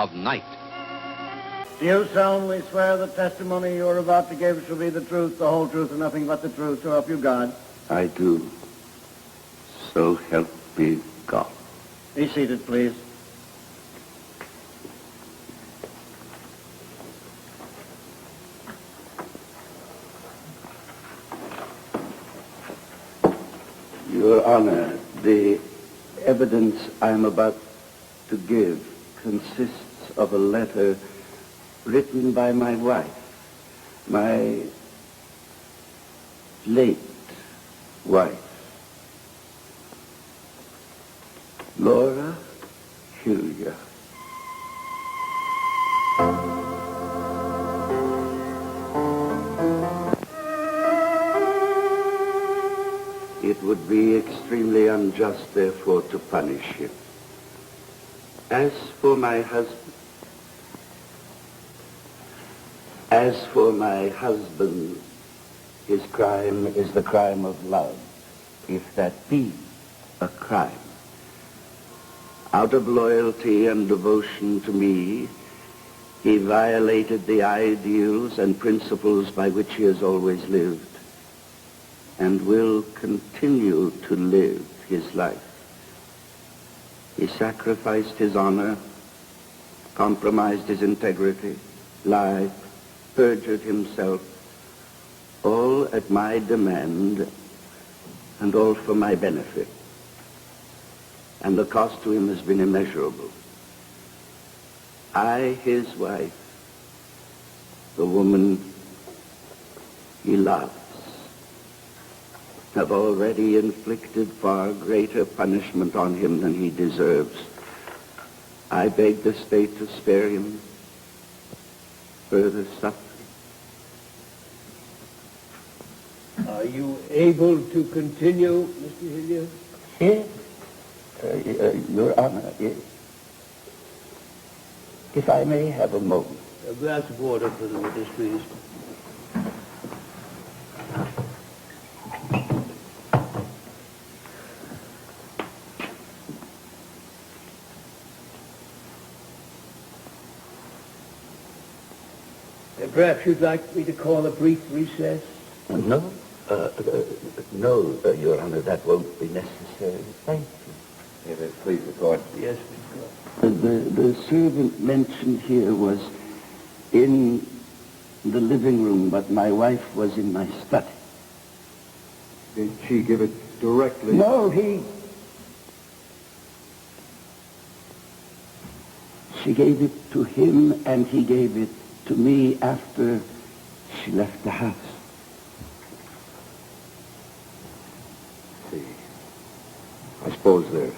of night. Do you solemnly swear the testimony you are about to give shall be the truth, the whole truth, and nothing but the truth, so help you God? I do. So help me God. Be seated, please. Your Honor, the evidence I'm about to give consists of a letter written by my wife, my late wife, Laura Hillyer. It would be extremely unjust, therefore, to punish him. As for my husband, his crime is the crime of love, if that be a crime. Out of loyalty and devotion to me, he violated the ideals and principles by which he has always lived and will continue to live his life. He sacrificed his honor, compromised his integrity, lied, perjured himself, all at my demand and all for my benefit. And the cost to him has been immeasurable. I, his wife, the woman he loves, have already inflicted far greater punishment on him than he deserves. I beg the state to spare him further suffering. Are you able to continue, Mr. Hillyer? Yes, Your Honor, if I may have a moment. A glass of water for the witness, please. Perhaps you'd like me to call a brief recess? No, Your Honor, that won't be necessary. Thank you. Please record. Yes, please. The servant mentioned here was in the living room, but my wife was in my study. Did she give it directly? No, she gave it to him, and he gave it to me after she left the house. See, I suppose there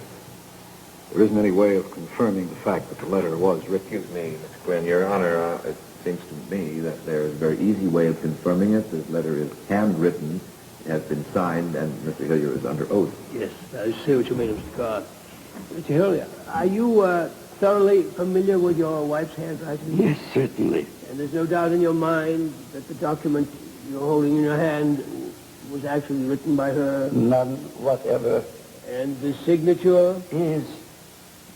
isn't any way of confirming the fact that the letter was written. Excuse me, Mr. Quinn, Your Honor, it seems to me that there is a very easy way of confirming it. This letter is handwritten, it has been signed, and Mr. Hillyer is under oath. Yes, I see what you mean, Mr. Karr. Mr. Hillyer, are you thoroughly familiar with your wife's handwriting? Yes, certainly. And there's no doubt in your mind that the document you're holding in your hand was actually written by her? None whatever. And the signature? Is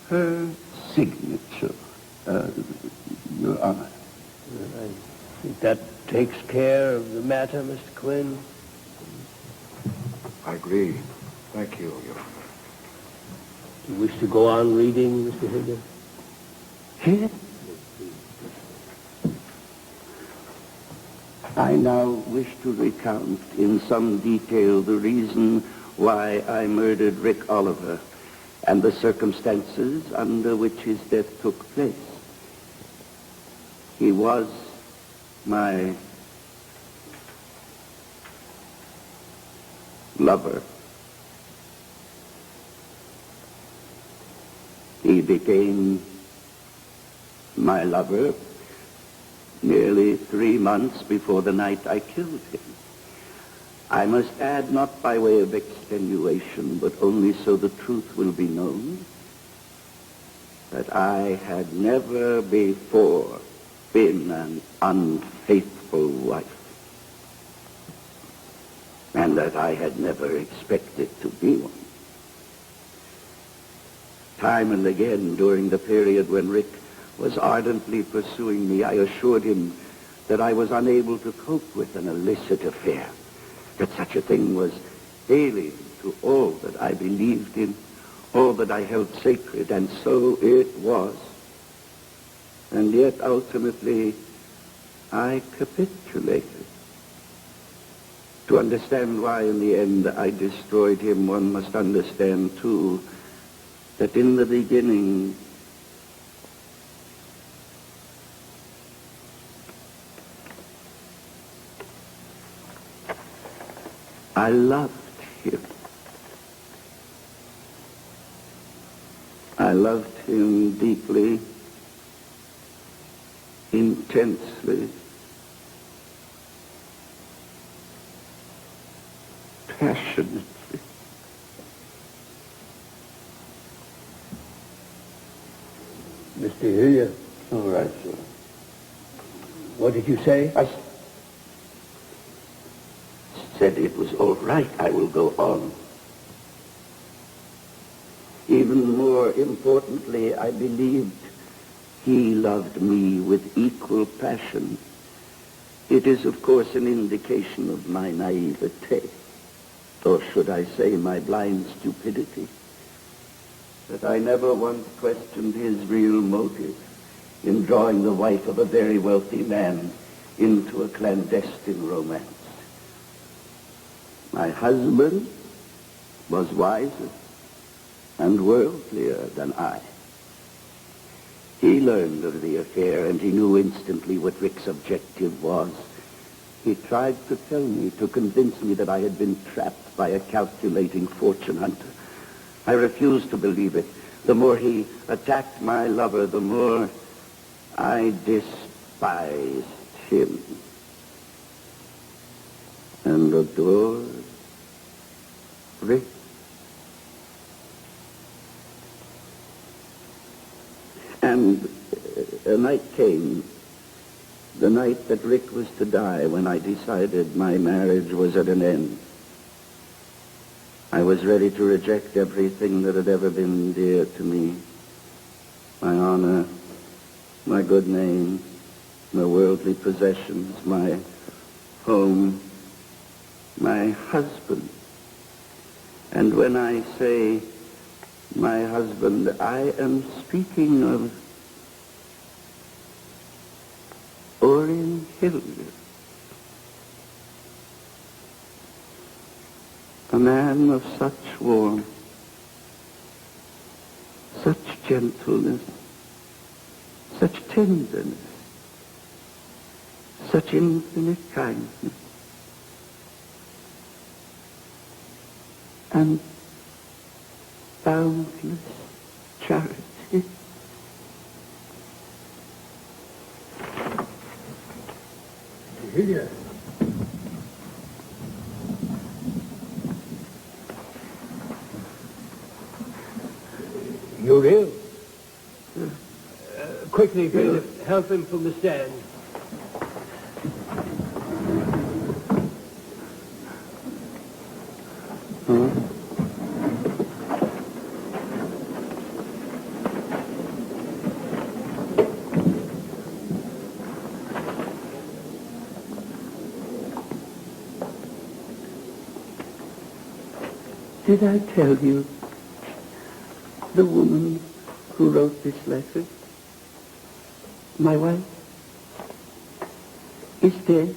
her signature, Your Honor. I think that takes care of the matter, Mr. Quinn. I agree. Thank you, Your Honor. Do you wish to go on reading, Mr. Hillyer? Here? I now wish to recount in some detail the reason why I murdered Rick Oliver and the circumstances under which his death took place. He was my lover. He became my lover nearly 3 months before the night I killed him. I must add, not by way of extenuation, but only so the truth will be known, that I had never before been an unfaithful wife, and that I had never expected to be one. Time and again during the period when Rick was ardently pursuing me, I assured him that I was unable to cope with an illicit affair, that such a thing was alien to all that I believed in, all that I held sacred, and so it was. And yet, ultimately, I capitulated. To understand why, in the end, I destroyed him, one must understand, too, that in the beginning, I loved him. I loved him deeply, intensely, passionately. Mr. Hillyer, All right, sir. what did you say? I said it was all right. I will go on. Even more importantly, I believed he loved me with equal passion. It is, of course, an indication of my naivete, or should I say my blind stupidity, that I never once questioned his real motive in drawing the wife of a very wealthy man into a clandestine romance. My husband was wiser and worldlier than I. He learned of the affair, and he knew instantly what Rick's objective was. He tried to tell me, to convince me that I had been trapped by a calculating fortune hunter. I refused to believe it. The more he attacked my lover, the more I despised him and adored Rick. And a night came, the night that Rick was to die, when I decided my marriage was at an end. I was ready to reject everything that had ever been dear to me. My honor, my good name, my worldly possessions, my home, my husband. And when I say my husband, I am speaking of Orin Hillyer, a man of such warmth, such gentleness, such tenderness, such infinite kindness, and boundless charity. Hillyer. You're ill. Quickly, help him from the stand. Did I tell you the woman who wrote this letter, my wife, is dead?